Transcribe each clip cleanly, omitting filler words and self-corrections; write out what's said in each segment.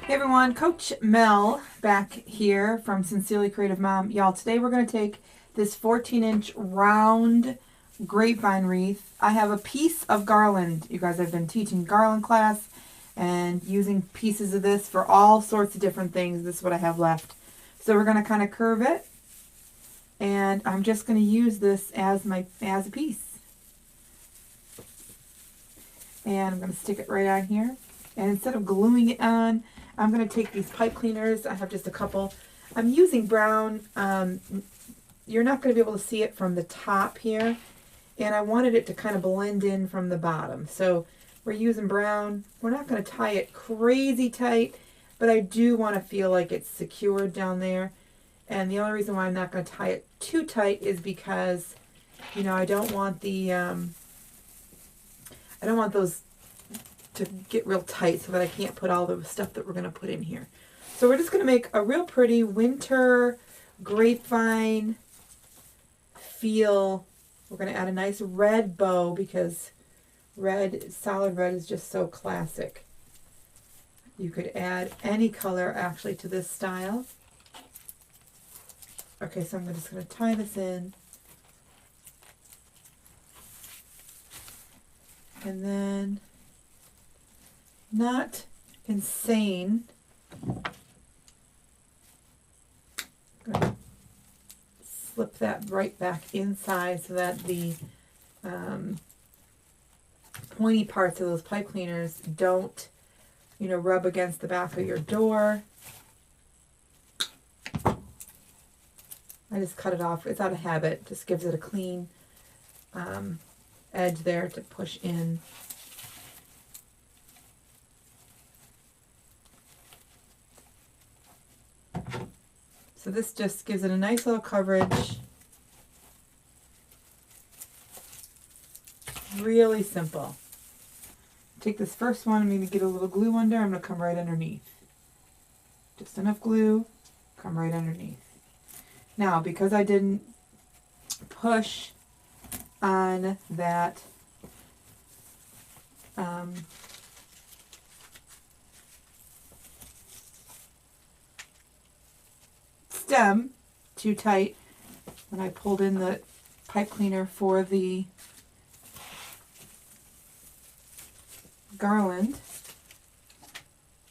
Hey everyone, Coach Mel back here from Sincerely Creative Mom. Y'all, today we're going to take this 14-inch round grapevine wreath. I have a piece of garland. You guys, I've been teaching garland class and using pieces of this for all sorts of different things. This is what I have left. So we're going to kind of curve it, and I'm just going to use this as a piece. And I'm going to stick it right on here. And instead of gluing it on, I'm going to take these pipe cleaners. I have just a couple. I'm using brown. You're not going to be able to see it from the top here. And I wanted it to kind of blend in from the bottom. So we're using brown. We're not going to tie it crazy tight, but I do want to feel like it's secured down there. And the only reason why I'm not going to tie it too tight is because, you know, I don't want the, I don't want those to get real tight so that I can't put all the stuff that we're going to put in here. So we're just going to make a real pretty winter grapevine feel. We're going to add a nice red bow because red, solid red is just so classic. You could add any color actually to this style. Okay, so I'm just going to tie this in. And then, not insane, I'm going to slip that right back inside so that the pointy parts of those pipe cleaners don't, you know, rub against the back of your door. I just cut it off. It's out of habit. Just gives it a clean edge there to push in. So this just gives it a nice little coverage. Really simple. Take this first one, I'm going to get a little glue under. I'm going to come right underneath. Just enough glue, come right underneath. Now, because I didn't push on that stem too tight when I pulled in the pipe cleaner for the garland,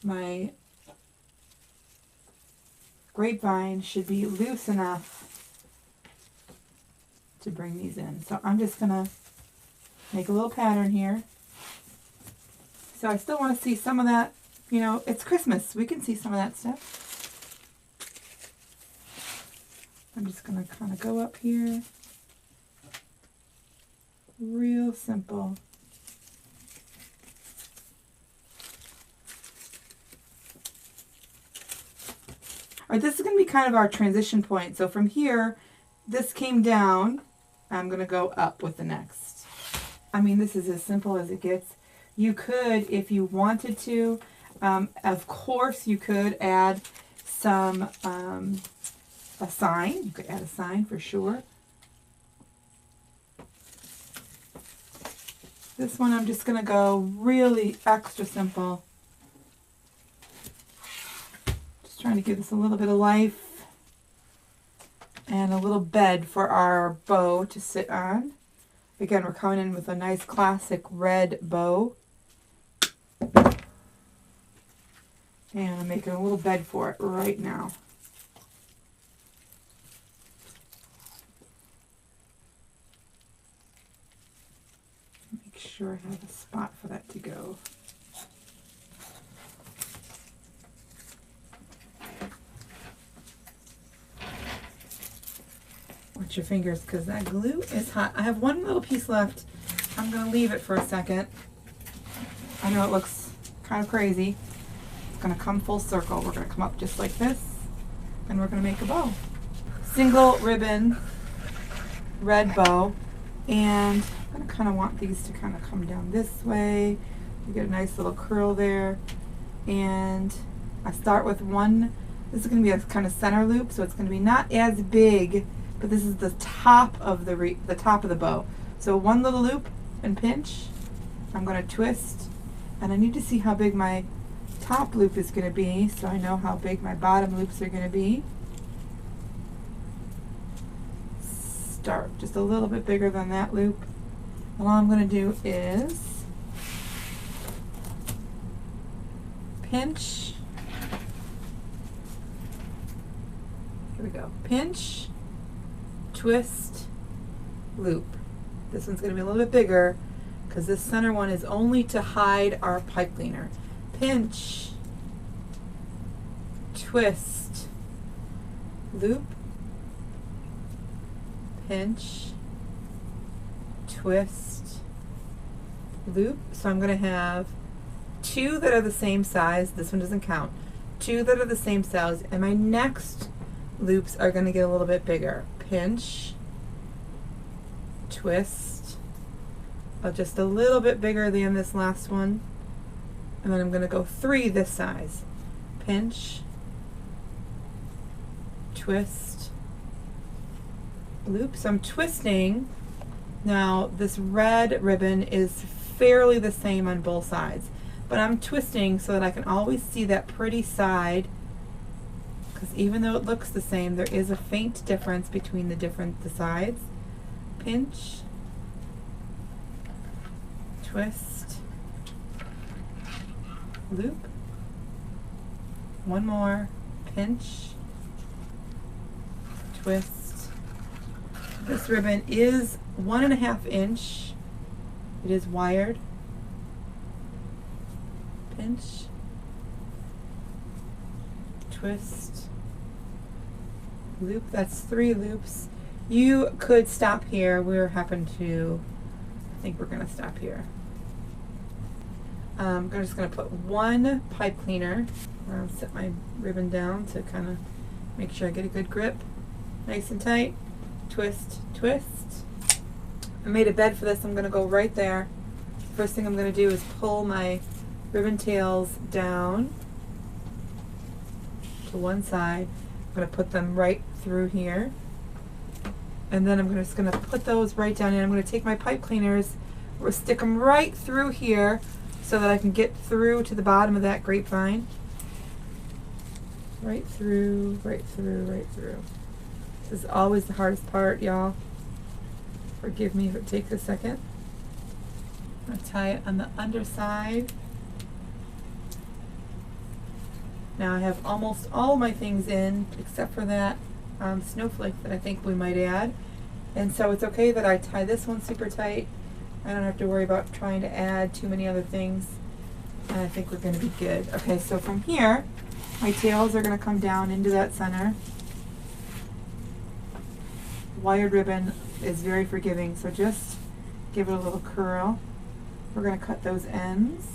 my grapevine should be loose enough to bring these in. So I'm just going to make a little pattern here. So I still want to see some of that, you know, it's Christmas. We can see some of that stuff. I'm just going to kind of go up here. Real simple. All right, this is going to be kind of our transition point. So from here, this came down. I'm going to go up with the next. I mean, this is as simple as it gets. You could, if you wanted to, of course, you could add some, a sign. You could add a sign for sure. This one, I'm just going to go really extra simple. Trying to give this a little bit of life and a little bed for our bow to sit on. Again, we're coming in with a nice classic red bow. And I'm making a little bed for it right now. Make sure I have a spot for that to go. Watch your fingers because that glue is hot. I have one little piece left. I'm going to leave it for a second. I know it looks kind of crazy. It's going to come full circle. We're going to come up just like this, and we're going to make a bow. Single ribbon red bow, and I'm going to kind of want these to kind of come down this way. You get a nice little curl there, and I start with one. This is going to be a kind of center loop, so it's going to be not as big, but this is the top of the top of the bow. So one little loop and pinch. I'm going to twist, and I need to see how big my top loop is going to be, so I know how big my bottom loops are going to be. Start just a little bit bigger than that loop. And all I'm going to do is pinch. Here we go. Pinch, twist, loop. This one's going to be a little bit bigger because this center one is only to hide our pipe cleaner. Pinch, twist, loop, pinch, twist, loop. So I'm going to have two that are the same size. This one doesn't count. Two that are the same size, and my next loops are going to get a little bit bigger. Pinch, twist, just a little bit bigger than this last one. And then I'm going to go 3 this size. Pinch, twist, loop. So I'm twisting. Now this red ribbon is fairly the same on both sides, but I'm twisting so that I can always see that pretty side, because even though it looks the same, there is a faint difference between the sides. Pinch, twist, loop, one more, pinch, twist. This ribbon is 1.5 inch. It is wired. Pinch, twist, loop. That's 3 loops. You could stop here. I think we're going to stop here. I'm just going to put 1 pipe cleaner. I'll set my ribbon down to kind of make sure I get a good grip. Nice and tight. Twist, twist. I made a bed for this. I'm going to go right there. First thing I'm going to do is pull my ribbon tails down to one side. I'm going to put them right through here. And then I'm just going to put those right down, and I'm going to take my pipe cleaners, we'll stick them right through here so that I can get through to the bottom of that grapevine. Right through, right through, right through. This is always the hardest part, y'all. Forgive me if it takes a second. I'm going to tie it on the underside. Now I have almost all my things in except for that snowflake that I think we might add. And so it's okay that I tie this one super tight. I don't have to worry about trying to add too many other things. And I think we're going to be good. Okay, so from here, my tails are going to come down into that center. Wired ribbon is very forgiving, so just give it a little curl. We're going to cut those ends.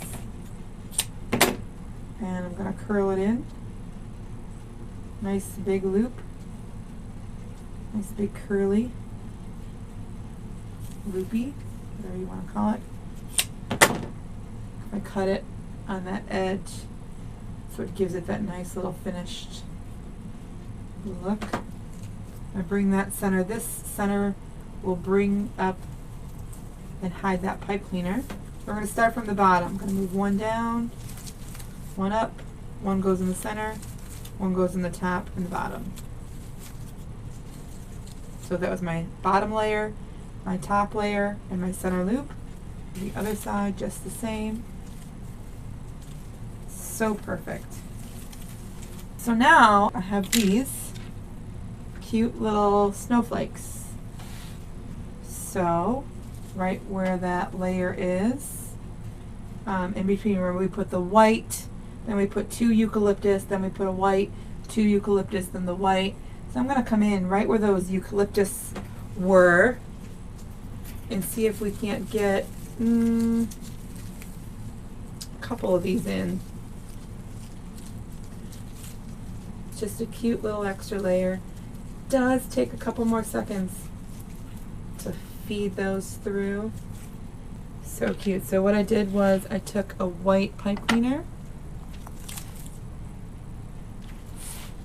And I'm going to curl it in. Nice big loop. Nice big curly, loopy, whatever you want to call it. I cut it on that edge so it gives it that nice little finished look. I bring that center. This center will bring up and hide that pipe cleaner. We're going to start from the bottom. I'm going to move 1 down, 1 up, 1 goes in the center, 1 goes in the top and the bottom. So that was my bottom layer, my top layer, and my center loop. The other side just the same. So perfect. So now I have these cute little snowflakes. So right where that layer is, in between where we put the white, then we put 2 eucalyptus, then we put a white, 2 eucalyptus, then the white. So I'm going to come in right where those eucalyptus were and see if we can't get a couple of these in. Just a cute little extra layer. Does take a couple more seconds to feed those through. So cute. So what I did was I took a white pipe cleaner.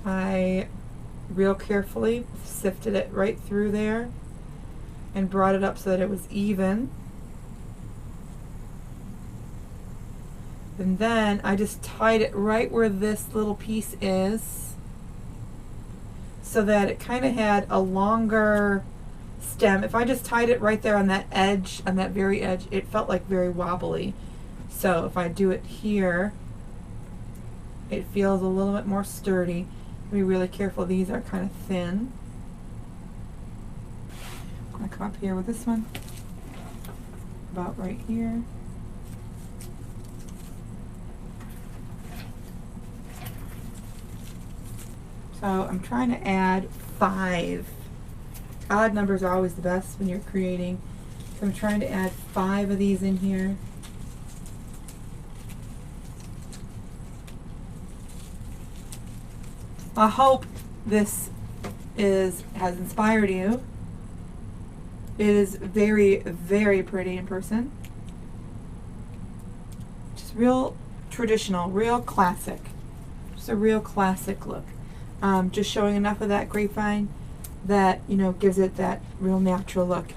I real carefully sifted it right through there and brought it up so that it was even. And then I just tied it right where this little piece is, so that it kind of had a longer stem. If I just tied it right there on that edge, on that very edge, it felt like very wobbly. So if I do it here, it feels a little bit more sturdy. Be really careful, these are kind of thin. I'm gonna come up here with this one, about right here. So I'm trying to add 5. Odd numbers are always the best when you're creating. So I'm trying to add 5 of these in here. I hope this has inspired you. It is very, very pretty in person. Just real traditional, real classic. Just a real classic look. Just showing enough of that grapevine that, you know, gives it that real natural look.